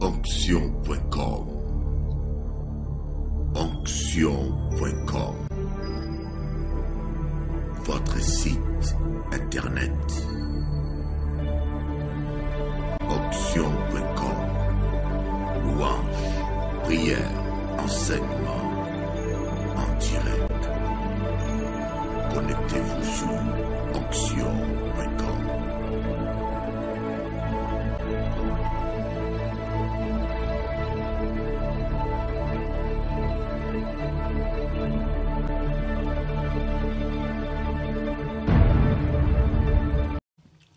Onction.com. Onction.com. Votre site internet. Onction.com. Louange, prière, enseignement en direct. Connectez-vous sur Onction.com.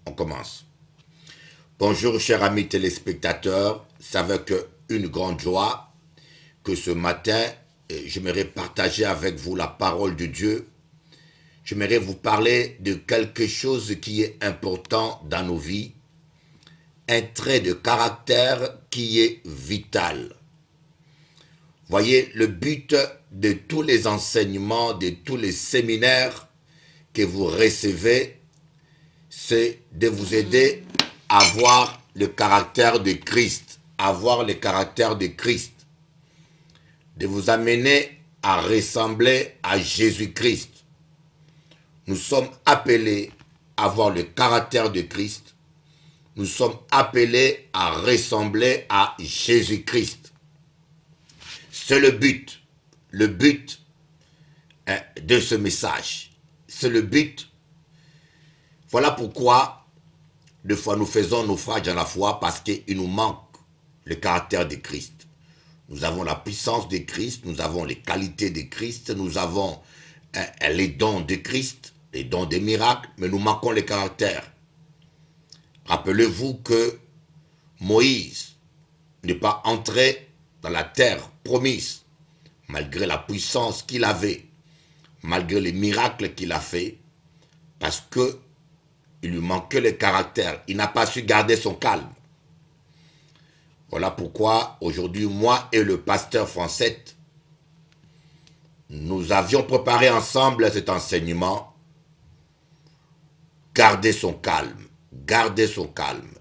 On commence. Bonjour chers amis téléspectateurs, c'est avec une grande joie que ce matin, j'aimerais partager avec vous la parole de Dieu. J'aimerais vous parler de quelque chose qui est important dans nos vies, un trait de caractère qui est vital. Voyez, le but de tous les enseignements, de tous les séminaires que vous recevez, c'est de vous aider à voir le caractère de Christ, à voir le caractère de Christ, de vous amener à ressembler à Jésus-Christ. Nous sommes appelés à voir le caractère de Christ. Nous sommes appelés à ressembler à Jésus-Christ. C'est le but de ce message. C'est le but. Voilà pourquoi, des fois, nous faisons naufrage dans la foi parce qu'il nous manque le caractère de Christ. Nous avons la puissance de Christ, nous avons les qualités de Christ, nous avons les dons de Christ, les dons des miracles, mais nous manquons le caractère. Rappelez-vous que Moïse n'est pas entré dans la terre promise, malgré la puissance qu'il avait, malgré les miracles qu'il a fait, parce que il lui manquait le caractère. Il n'a pas su garder son calme. Voilà pourquoi aujourd'hui, moi et le pasteur Français, nous avions préparé ensemble cet enseignement. Gardez son calme. Gardez son calme.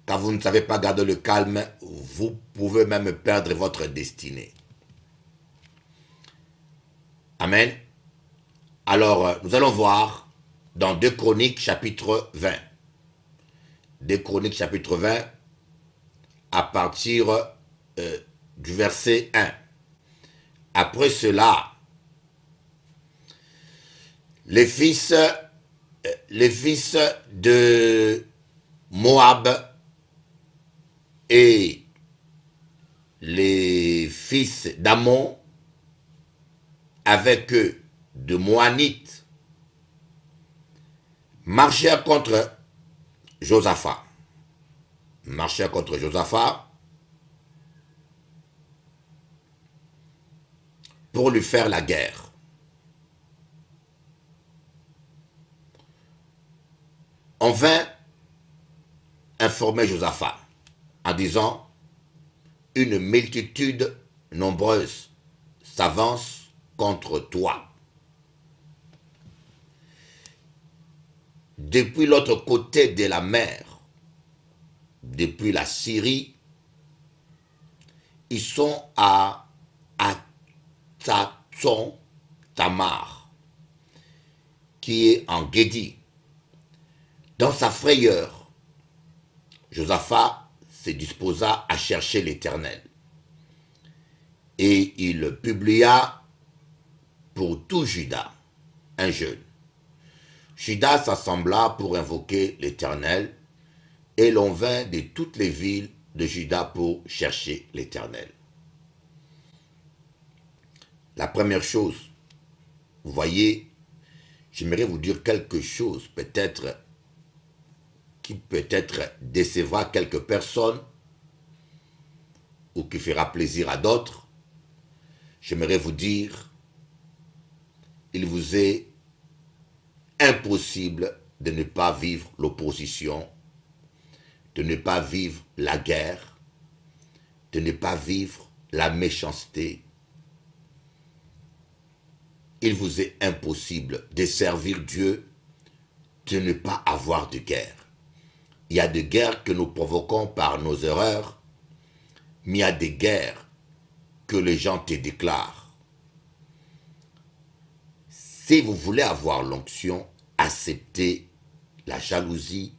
Quand vous ne savez pas garder le calme, vous pouvez même perdre votre destinée. Amen. Alors, nous allons voir dans 2 Chroniques chapitre 20. 2 Chroniques chapitre 20 à partir du verset 1. Après cela, les fils de Moab et les fils d'Ammon avec eux de Moanites marchèrent contre Josaphat. Marchèrent contre Josaphat pour lui faire la guerre. On vint informer Josaphat en disant: une multitude nombreuse s'avance contre toi. Depuis l'autre côté de la mer, depuis la Syrie, ils sont à Hatzathon Tamar, qui est en Guédi. Dans sa frayeur, Josaphat se disposa à chercher l'Éternel. Et il publia pour tout Juda un jeûne. Juda s'assembla pour invoquer l'Éternel, et l'on vint de toutes les villes de Juda pour chercher l'Éternel. La première chose, vous voyez, j'aimerais vous dire quelque chose, peut-être, qui peut-être décevra quelques personnes, ou qui fera plaisir à d'autres. J'aimerais vous dire, il vous est impossible de ne pas vivre l'opposition, de ne pas vivre la guerre, de ne pas vivre la méchanceté. Il vous est impossible de servir Dieu, de ne pas avoir de guerre. Il y a des guerres que nous provoquons par nos erreurs, mais il y a des guerres que les gens te déclarent. Si vous voulez avoir l'onction, acceptez la jalousie,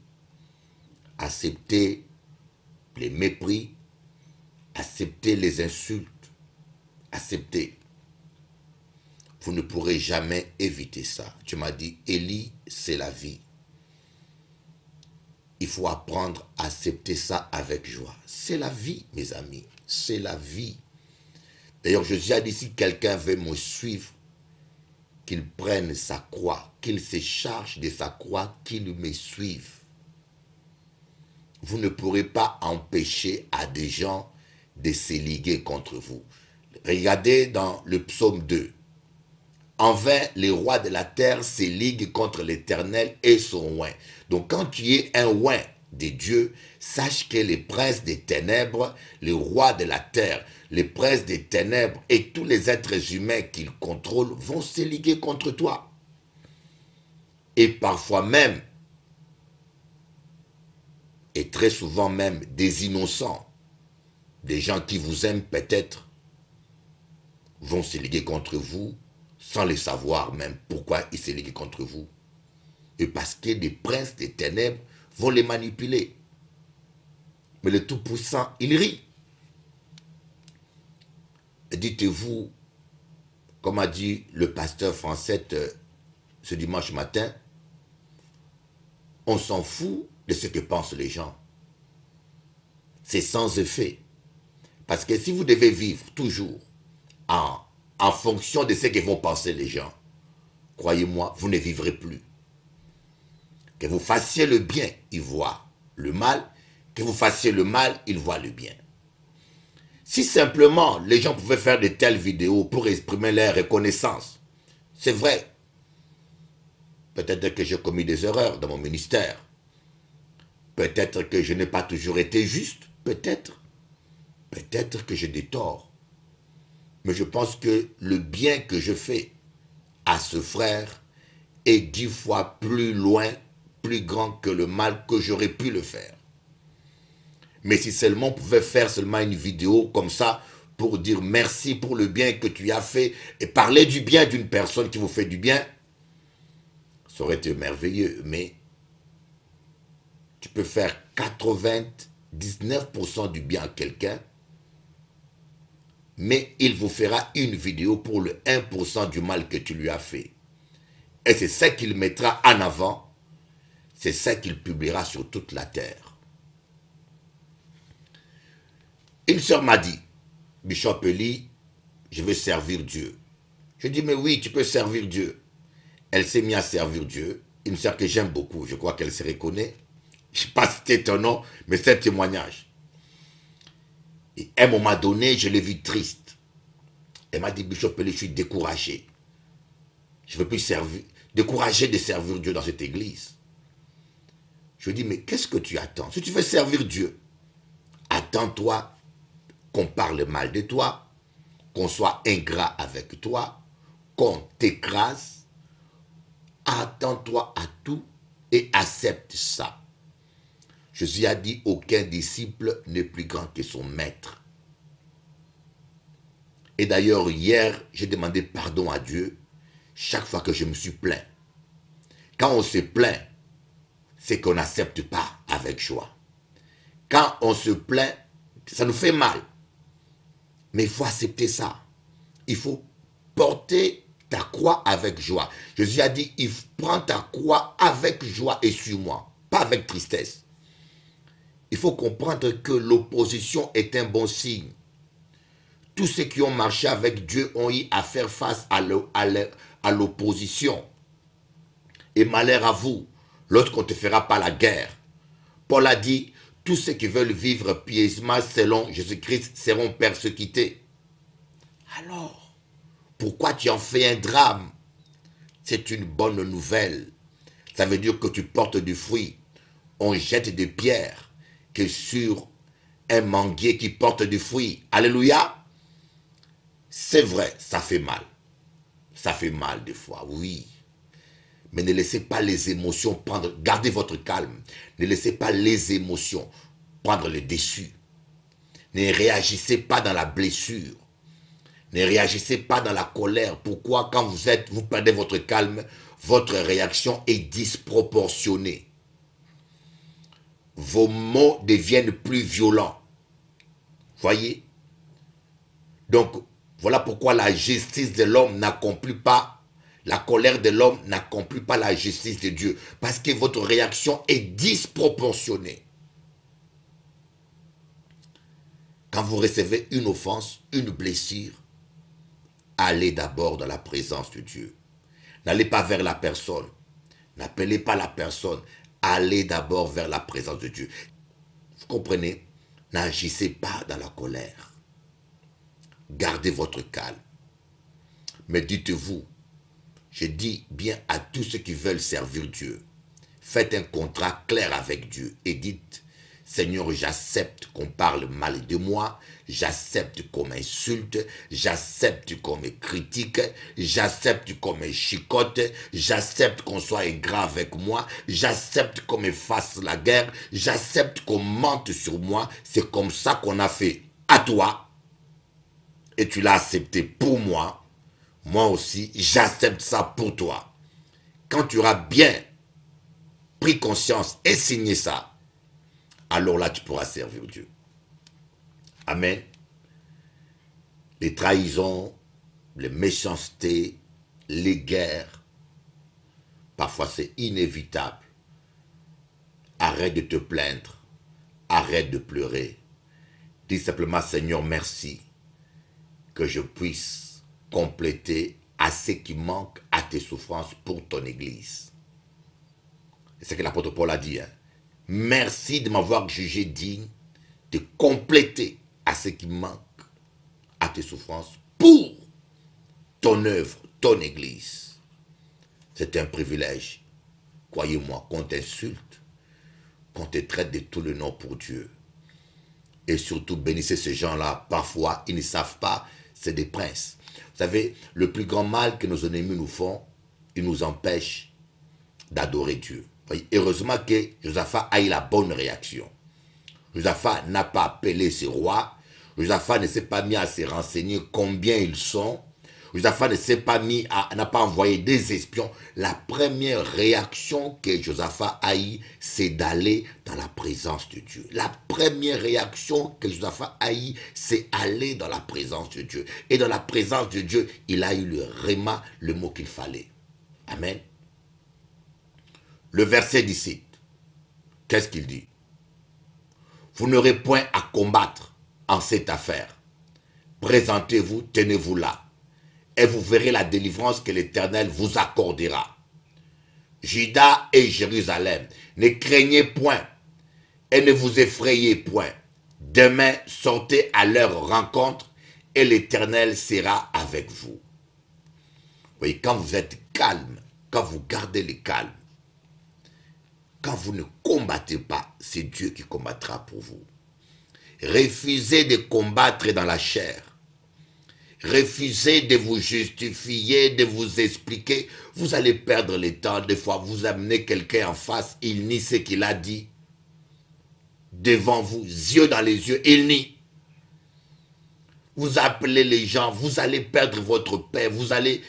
acceptez les mépris, acceptez les insultes, acceptez. Vous ne pourrez jamais éviter ça. Tu m'as dit, Élie, c'est la vie. Il faut apprendre à accepter ça avec joie. C'est la vie, mes amis. C'est la vie. D'ailleurs, Jésus a dit, si quelqu'un veut me suivre, qu'il prenne sa croix, qu'il se charge de sa croix, qu'il me suive. Vous ne pourrez pas empêcher à des gens de se liguer contre vous. Regardez dans le psaume 2. En vain, les rois de la terre se liguent contre l'Éternel et son oint. Donc quand tu es un oint de Dieu, sache que les princes des ténèbres, les rois de la terre, les princes des ténèbres et tous les êtres humains qu'ils contrôlent vont se liguer contre toi. Et parfois même, et très souvent même, des innocents, des gens qui vous aiment peut-être, vont se liguer contre vous sans le savoir même pourquoi ils se liguent contre vous. Et parce que des princes des ténèbres vont les manipuler. Mais le Tout-Puissant, il rit. Dites-vous, comme a dit le pasteur français ce dimanche matin, on s'en fout de ce que pensent les gens. C'est sans effet. Parce que si vous devez vivre toujours en fonction de ce que vont penser les gens, croyez-moi, vous ne vivrez plus. Que vous fassiez le bien, ils voient le mal. Que vous fassiez le mal, ils voient le bien. Si simplement les gens pouvaient faire de telles vidéos pour exprimer leur reconnaissance, c'est vrai. Peut-être que j'ai commis des erreurs dans mon ministère. Peut-être que je n'ai pas toujours été juste. Peut-être. Peut-être que j'ai des torts. Mais je pense que le bien que je fais à ce frère est 10 fois plus loin, plus grand que le mal que j'aurais pu le faire. Mais si seulement on pouvait faire seulement une vidéo comme ça pour dire merci pour le bien que tu as fait et parler du bien d'une personne qui vous fait du bien, ça aurait été merveilleux. Mais tu peux faire 99% du bien à quelqu'un, mais il vous fera une vidéo pour le 1% du mal que tu lui as fait. Et c'est ça qu'il mettra en avant, c'est ça qu'il publiera sur toute la terre. Une sœur m'a dit, Bishop Eli, je veux servir Dieu. Je dis, mais oui, tu peux servir Dieu. Elle s'est mise à servir Dieu. Une sœur que j'aime beaucoup, je crois qu'elle se reconnaît. Je ne sais pas si c'était ton nom, mais c'est un témoignage. Et à un moment donné, je l'ai vue triste. Elle m'a dit, Bishop Eli, je suis découragé. Je ne veux plus servir, découragé de servir Dieu dans cette église. Je lui dis, mais qu'est-ce que tu attends? Si tu veux servir Dieu, attends-toi qu'on parle mal de toi, qu'on soit ingrat avec toi, qu'on t'écrase. Attends-toi à tout et accepte ça. Jésus a dit, aucun disciple n'est plus grand que son maître. Et d'ailleurs, hier, j'ai demandé pardon à Dieu chaque fois que je me suis plaint. Quand on se plaint, c'est qu'on n'accepte pas avec joie. Quand on se plaint, ça nous fait mal. Mais il faut accepter ça. Il faut porter ta croix avec joie. Jésus a dit, prends ta croix avec joie et suis-moi, pas avec tristesse. Il faut comprendre que l'opposition est un bon signe. Tous ceux qui ont marché avec Dieu ont eu à faire face à l'opposition. Et malheur à vous, lorsqu'on ne te fera pas la guerre. Paul a dit, tous ceux qui veulent vivre pieusement selon Jésus-Christ seront persécutés. Alors, pourquoi tu en fais un drame? C'est une bonne nouvelle. Ça veut dire que tu portes du fruit. On jette des pierres que sur un manguier qui porte du fruit. Alléluia. C'est vrai, ça fait mal. Ça fait mal des fois, oui. Mais ne laissez pas les émotions prendre, gardez votre calme. Ne laissez pas les émotions prendre le dessus. Ne réagissez pas dans la blessure. Ne réagissez pas dans la colère. Pourquoi? Quand vous perdez votre calme, votre réaction est disproportionnée. Vos mots deviennent plus violents. Voyez? Donc, voilà pourquoi la justice de l'homme n'accomplit pas, la colère de l'homme n'accomplit pas la justice de Dieu. Parce que votre réaction est disproportionnée. Quand vous recevez une offense, une blessure, allez d'abord dans la présence de Dieu. N'allez pas vers la personne. N'appelez pas la personne. Allez d'abord vers la présence de Dieu. Vous comprenez? N'agissez pas dans la colère. Gardez votre calme. Mais dites-vous, je dis bien à tous ceux qui veulent servir Dieu, faites un contrat clair avec Dieu et dites, Seigneur, j'accepte qu'on parle mal de moi, j'accepte qu'on m'insulte, j'accepte qu'on me critique, j'accepte qu'on me chicote, j'accepte qu'on soit ingrat avec moi, j'accepte qu'on me fasse la guerre, j'accepte qu'on mente sur moi. C'est comme ça qu'on a fait à toi et tu l'as accepté pour moi. Moi aussi, j'accepte ça pour toi. Quand tu auras bien pris conscience et signé ça, alors là, tu pourras servir Dieu. Amen. Les trahisons, les méchancetés, les guerres, parfois c'est inévitable. Arrête de te plaindre. Arrête de pleurer. Dis simplement, Seigneur, merci que je puisse compléter à ce qui manque à tes souffrances pour ton Église. C'est ce que l'apôtre Paul a dit. Merci de m'avoir jugé digne de compléter à ce qui manque à tes souffrances pour ton œuvre, ton Église. C'est un privilège. Croyez-moi, qu'on t'insulte, qu'on te traite de tout le nom pour Dieu. Et surtout, bénissez ces gens-là. Parfois, ils ne savent pas, c'est des princes. Vous savez, le plus grand mal que nos ennemis nous font, ils nous empêchent d'adorer Dieu. Heureusement que Josaphat a eu la bonne réaction. Josaphat n'a pas appelé ses rois. Josaphat ne s'est pas mis à se renseigner combien ils sont. Josaphat ne s'est pas mis n'a pas envoyé des espions. La première réaction que Josaphat a eue, c'est d'aller dans la présence de Dieu. La première réaction que Josaphat a eue, c'est aller dans la présence de Dieu. Et dans la présence de Dieu, il a eu le réma, le mot qu'il fallait. Amen. Le verset 17, qu'est-ce qu'il dit? Vous n'aurez point à combattre en cette affaire. Présentez-vous, tenez-vous là, et vous verrez la délivrance que l'Éternel vous accordera. Juda et Jérusalem, ne craignez point et ne vous effrayez point. Demain, sortez à leur rencontre et l'Éternel sera avec vous. Vous voyez, quand vous êtes calme, quand vous gardez le calme, quand vous ne combattez pas, c'est Dieu qui combattra pour vous. Refusez de combattre dans la chair. Refusez de vous justifier, de vous expliquer. Vous allez perdre le temps. Des fois, vous amenez quelqu'un en face, il nie ce qu'il a dit. Devant vous, yeux dans les yeux, il nie. Vous appelez les gens, vous allez perdre votre paix. Vous savez,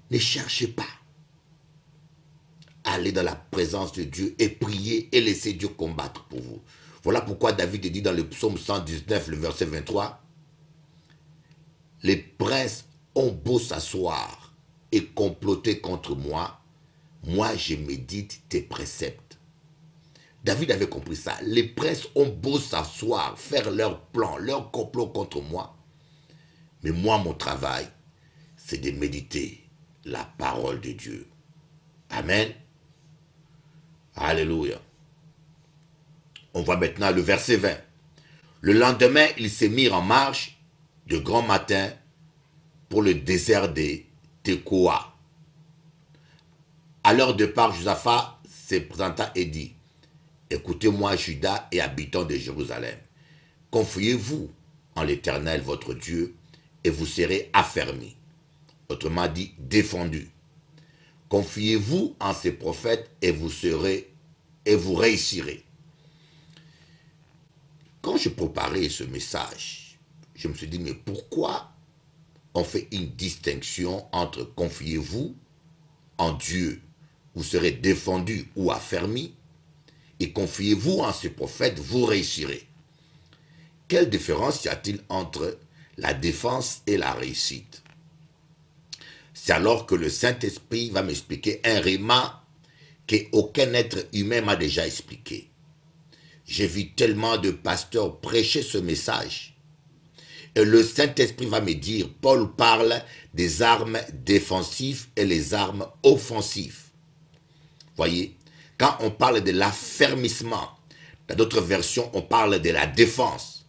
ne cherchez pas. Allez dans la présence de Dieu et priez et laissez Dieu combattre pour vous. Voilà pourquoi David dit dans le psaume 119, le verset 23, « Les princes ont beau s'asseoir et comploter contre moi, moi je médite tes préceptes. » David avait compris ça. Les princes ont beau s'asseoir, faire leur plan, leur complot contre moi. Mais moi, mon travail, c'est de méditer la parole de Dieu. Amen. Alléluia. On voit maintenant le verset 20. Le lendemain, ils se mirent en marche de grand matin pour le désert de Tekoa. À leur départ, Josaphat se présenta et dit, « Écoutez-moi, Juda et habitants de Jérusalem. Confiez-vous en l'Éternel, votre Dieu, et vous serez affermis. » Autrement dit, défendus. Confiez-vous en ces prophètes et vous réussirez. Quand je préparais ce message, je me suis dit, mais pourquoi on fait une distinction entre confiez-vous en Dieu, vous serez défendu ou affermi, et confiez-vous en ce prophète, vous réussirez. Quelle différence y a-t-il entre la défense et la réussite? C'est alors que le Saint-Esprit va m'expliquer un réma qu'aucun être humain m'a déjà expliqué. J'ai vu tellement de pasteurs prêcher ce message. Et le Saint-Esprit va me dire, Paul parle des armes défensives et les armes offensives. Voyez, quand on parle de l'affermissement, dans d'autres versions, on parle de la défense.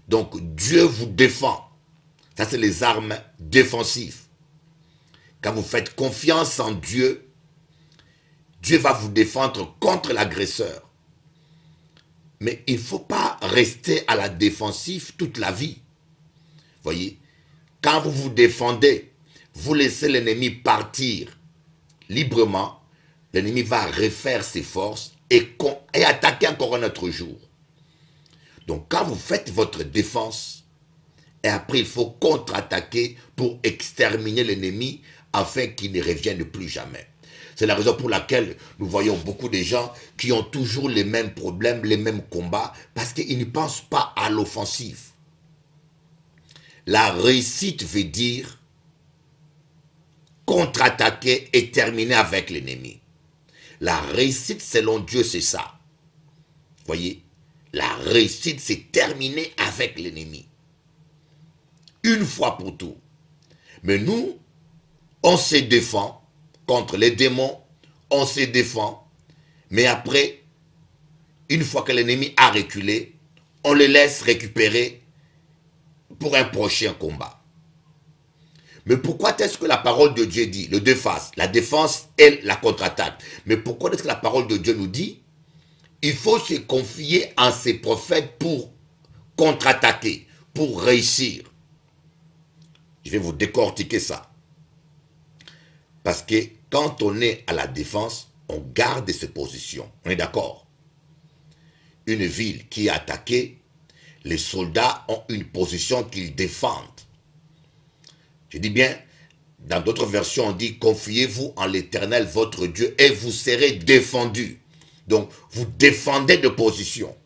Donc, Dieu vous défend. Ça, c'est les armes défensives. Quand vous faites confiance en Dieu, Dieu va vous défendre contre l'agresseur. Mais il ne faut pas rester à la défensive toute la vie. Voyez, quand vous vous défendez, vous laissez l'ennemi partir librement, l'ennemi va refaire ses forces et attaquer encore un autre jour. Donc quand vous faites votre défense, et après il faut contre-attaquer pour exterminer l'ennemi afin qu'il ne revienne plus jamais. C'est la raison pour laquelle nous voyons beaucoup de gens qui ont toujours les mêmes problèmes, les mêmes combats, parce qu'ils ne pensent pas à l'offensive. La réussite veut dire contre-attaquer et terminer avec l'ennemi. La réussite, selon Dieu, c'est ça. Voyez, la réussite, c'est terminer avec l'ennemi. Une fois pour tout. Mais nous, on se défend contre les démons, on se défend, mais après, une fois que l'ennemi a reculé, on le laisse récupérer pour un prochain combat. Mais pourquoi est-ce que la parole de Dieu dit, le deux faces, la défense et la contre-attaque? Mais pourquoi est-ce que la parole de Dieu nous dit, il faut se confier en ses prophètes pour contre-attaquer, pour réussir? Je vais vous décortiquer ça. Parce que quand on est à la défense, on garde ses positions. On est d'accord? Une ville qui est attaquée, les soldats ont une position qu'ils défendent. Je dis bien, dans d'autres versions, on dit, confiez-vous en l'Éternel, votre Dieu, et vous serez défendus. Donc, vous défendez de position.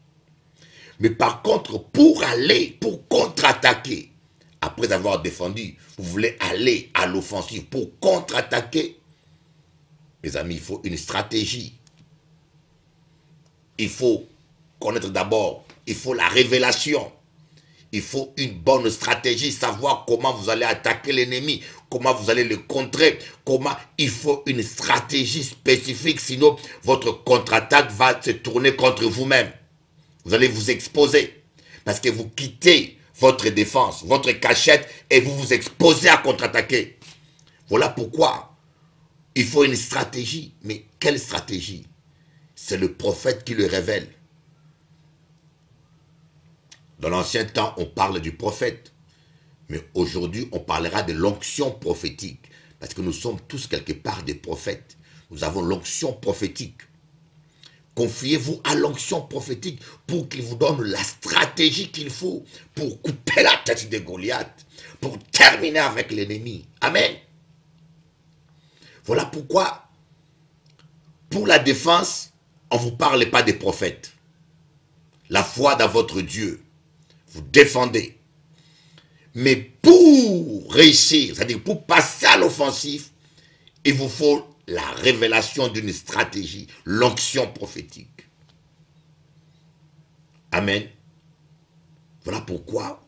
Mais par contre, pour aller, pour contre-attaquer, après avoir défendu, vous voulez aller à l'offensive pour contre-attaquer. Mes amis, il faut une stratégie. Il faut connaître d'abord, il faut la révélation. Il faut une bonne stratégie, savoir comment vous allez attaquer l'ennemi, comment vous allez le contrer, comment il faut une stratégie spécifique, sinon votre contre-attaque va se tourner contre vous-même. Vous allez vous exposer parce que vous quittez votre défense, votre cachette et vous vous exposez à contre-attaquer. Voilà pourquoi il faut une stratégie. Mais quelle stratégie? C'est le prophète qui le révèle. Dans l'ancien temps, on parle du prophète. Mais aujourd'hui, on parlera de l'onction prophétique. Parce que nous sommes tous quelque part des prophètes. Nous avons l'onction prophétique. Confiez-vous à l'onction prophétique pour qu'il vous donne la stratégie qu'il faut pour couper la tête de Goliath, pour terminer avec l'ennemi. Amen. Voilà pourquoi, pour la défense, on ne vous parle pas des prophètes. La foi dans votre Dieu, vous défendez. Mais pour réussir, c'est-à-dire pour passer à l'offensive, il vous faut la révélation d'une stratégie, l'onction prophétique. Amen. Voilà pourquoi,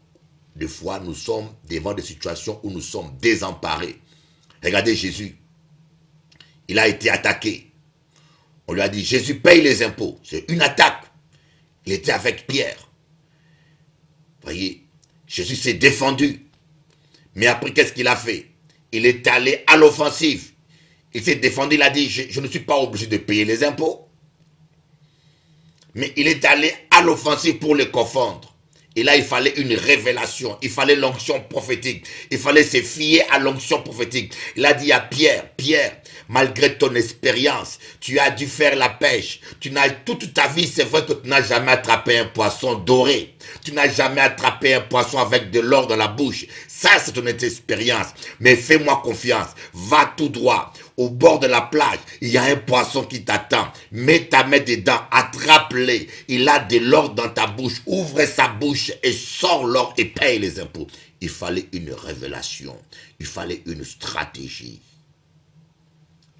des fois, nous sommes devant des situations où nous sommes désemparés. Regardez Jésus. Il a été attaqué. On lui a dit, Jésus paye les impôts. C'est une attaque. Il était avec Pierre. Voyez, Jésus s'est défendu. Mais après, qu'est-ce qu'il a fait? Il est allé à l'offensive. Il s'est défendu, il a dit, je ne suis pas obligé de payer les impôts. Mais il est allé à l'offensive pour les confondre. Et là, il fallait une révélation. Il fallait l'onction prophétique. Il fallait se fier à l'onction prophétique. Il a dit à Pierre, Pierre, malgré ton expérience, tu as dû faire la pêche. Toute ta vie, c'est vrai que tu n'as jamais attrapé un poisson doré. Tu n'as jamais attrapé un poisson avec de l'or dans la bouche. Ça, c'est ton expérience. Mais fais-moi confiance. Va tout droit. Au bord de la plage, il y a un poisson qui t'attend. Mets ta main dedans, attrape-le. Il a de l'or dans ta bouche. Ouvre sa bouche et sors l'or et paye les impôts. Il fallait une révélation. Il fallait une stratégie.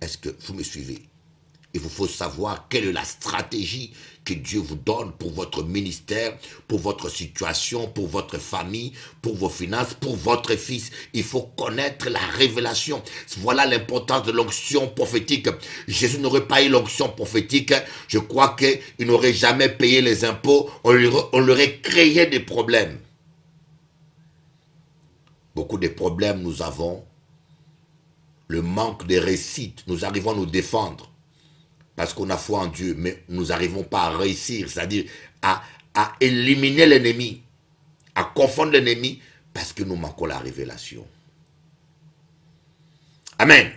Est-ce que vous me suivez? Il vous faut savoir quelle est la stratégie que Dieu vous donne pour votre ministère, pour votre situation, pour votre famille, pour vos finances, pour votre fils. Il faut connaître la révélation. Voilà l'importance de l'onction prophétique. Jésus n'aurait pas eu l'onction prophétique. Je crois qu'il n'aurait jamais payé les impôts. On lui aurait créé des problèmes. Beaucoup de problèmes nous avons. Le manque de réussite. Nous arrivons à nous défendre. Parce qu'on a foi en Dieu, mais nous n'arrivons pas à réussir, c'est-à-dire à éliminer l'ennemi, à confondre l'ennemi, parce que nous manquons la révélation. Amen.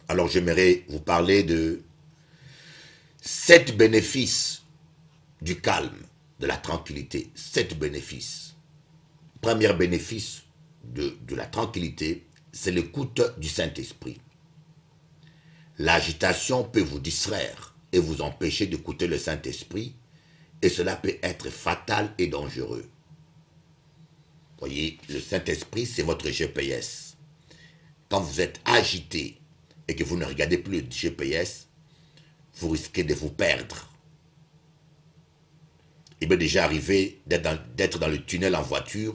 Alors j'aimerais vous parler de 7 bénéfices du calme, de la tranquillité. 7 bénéfices. Premier bénéfice de la tranquillité, c'est l'écoute du Saint-Esprit. L'agitation peut vous distraire et vous empêcher d'écouter le Saint-Esprit, et cela peut être fatal et dangereux. Voyez, le Saint-Esprit, c'est votre GPS. Quand vous êtes agité et que vous ne regardez plus le GPS, vous risquez de vous perdre. Il m'est déjà arrivé d'être dans le tunnel en voiture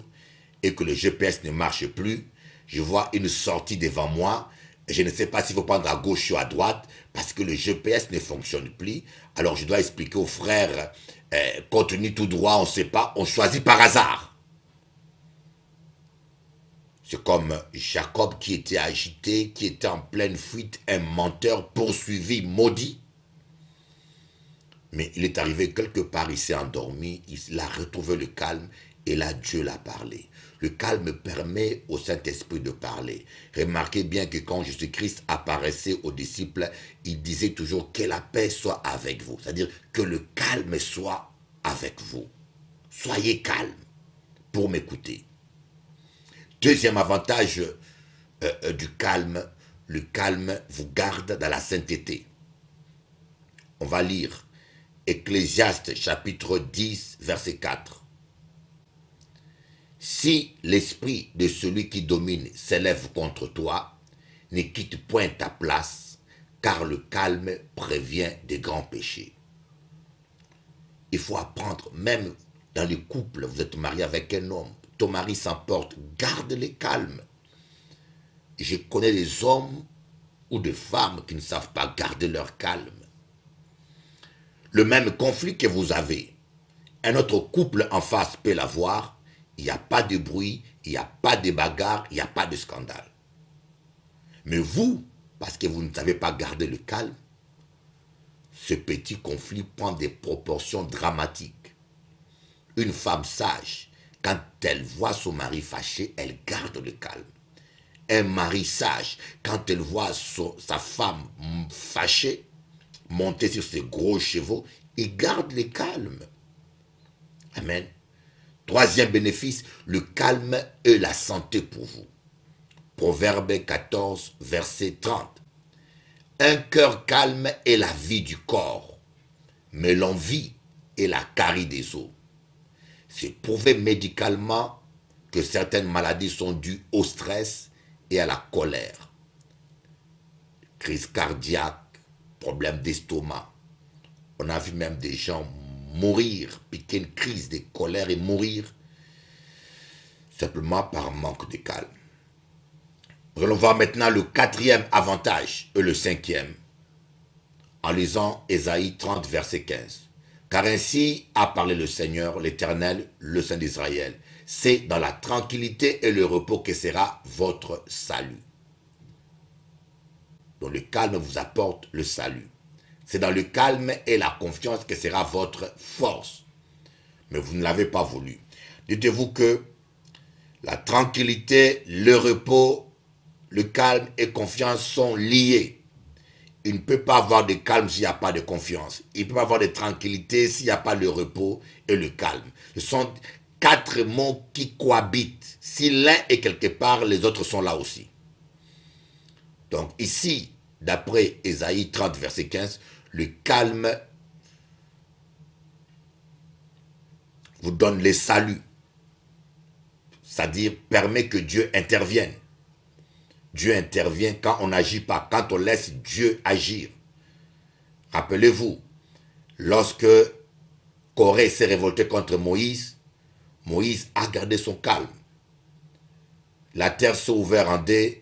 et que le GPS ne marche plus. Je vois une sortie devant moi. Je ne sais pas s'il faut prendre à gauche ou à droite parce que le GPS ne fonctionne plus. Alors je dois expliquer aux frères, continue tout droit, on ne sait pas, on choisit par hasard. C'est comme Jacob qui était agité, qui était en pleine fuite, un menteur poursuivi, maudit. Mais il est arrivé quelque part, il s'est endormi, il a retrouvé le calme et là Dieu l'a parlé. Le calme permet au Saint-Esprit de parler. Remarquez bien que quand Jésus-Christ apparaissait aux disciples, il disait toujours que la paix soit avec vous. C'est-à-dire que le calme soit avec vous. Soyez calme pour m'écouter. Deuxième avantage du calme, le calme vous garde dans la sainteté. On va lire Ecclésiaste chapitre 10, verset 4. Si l'esprit de celui qui domine s'élève contre toi, ne quitte point ta place, car le calme prévient des grands péchés. Il faut apprendre, même dans les couples, vous êtes marié avec un homme, ton mari s'emporte, garde le calme. Je connais des hommes ou des femmes qui ne savent pas garder leur calme. Le même conflit que vous avez, un autre couple en face peut l'avoir. Il n'y a pas de bruit, il n'y a pas de bagarre, il n'y a pas de scandale. Mais vous, parce que vous ne savez pas garder le calme, ce petit conflit prend des proportions dramatiques. Une femme sage, quand elle voit son mari fâché, elle garde le calme. Un mari sage, quand elle voit sa femme fâchée, monter sur ses gros chevaux, il garde le calme. Amen. Troisième bénéfice, le calme et la santé pour vous. Proverbe 14, verset 30. Un cœur calme est la vie du corps, mais l'envie est la carie des os. C'est prouvé médicalement que certaines maladies sont dues au stress et à la colère. Crise cardiaque, problème d'estomac. On a vu même des gens mourir, piquer une crise de colère et mourir simplement par manque de calme. Nous allons voir maintenant le quatrième avantage et le cinquième en lisant Ésaïe 30 verset 15. Car ainsi a parlé le Seigneur, l'Éternel, le Saint d'Israël. C'est dans la tranquillité et le repos que sera votre salut. Donc le calme vous apporte le salut. C'est dans le calme et la confiance que sera votre force. Mais vous ne l'avez pas voulu. Dites-vous que la tranquillité, le repos, le calme et confiance sont liés. Il ne peut pas avoir de calme s'il n'y a pas de confiance. Il ne peut pas avoir de tranquillité s'il n'y a pas le repos et le calme. Ce sont quatre mots qui cohabitent. Si l'un est quelque part, les autres sont là aussi. Donc ici, d'après Ésaïe 30, verset 15, le calme vous donne le salut. C'est-à-dire permet que Dieu intervienne. Dieu intervient quand on n'agit pas, quand on laisse Dieu agir. Rappelez-vous, lorsque Corée s'est révolté contre Moïse, Moïse a gardé son calme. La terre s'est ouverte en deux.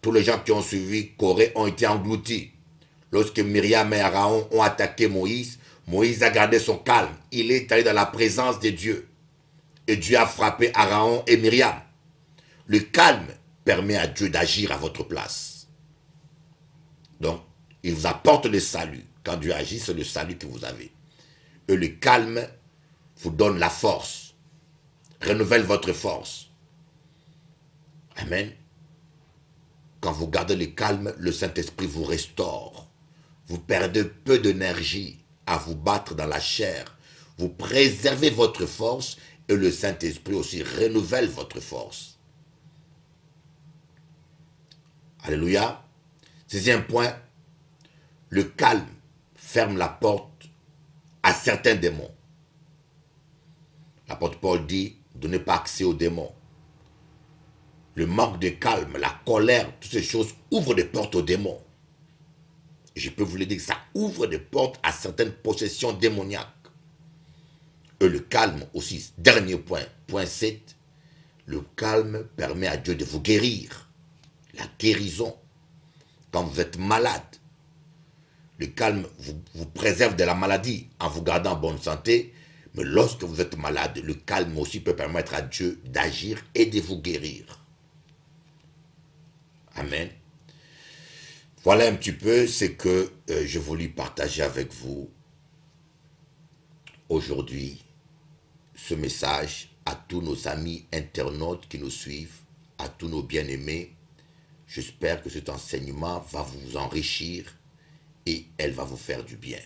Tous les gens qui ont suivi Corée ont été engloutis. Lorsque Myriam et Aaron ont attaqué Moïse, Moïse a gardé son calme. Il est allé dans la présence de Dieu. Et Dieu a frappé Aaron et Myriam. Le calme permet à Dieu d'agir à votre place. Donc, il vous apporte le salut. Quand Dieu agit, c'est le salut que vous avez. Et le calme vous donne la force. Renouvelle votre force. Amen. Quand vous gardez le calme, le Saint-Esprit vous restaure. Vous perdez peu d'énergie à vous battre dans la chair. Vous préservez votre force et le Saint-Esprit aussi renouvelle votre force. Alléluia. 6e point, le calme ferme la porte à certains démons. L'apôtre Paul dit, donnez pas accès aux démons. Le manque de calme, la colère, toutes ces choses ouvrent des portes aux démons. Et je peux vous le dire, ça ouvre des portes à certaines possessions démoniaques. Et le calme aussi, dernier point, point 7, le calme permet à Dieu de vous guérir. La guérison, quand vous êtes malade, le calme vous préserve de la maladie en vous gardant en bonne santé. Mais lorsque vous êtes malade, le calme aussi peut permettre à Dieu d'agir et de vous guérir. Amen. Voilà un petit peu ce que je voulais partager avec vous aujourd'hui. Ce message à tous nos amis internautes qui nous suivent, à tous nos bien-aimés. J'espère que cet enseignement va vous enrichir et elle va vous faire du bien.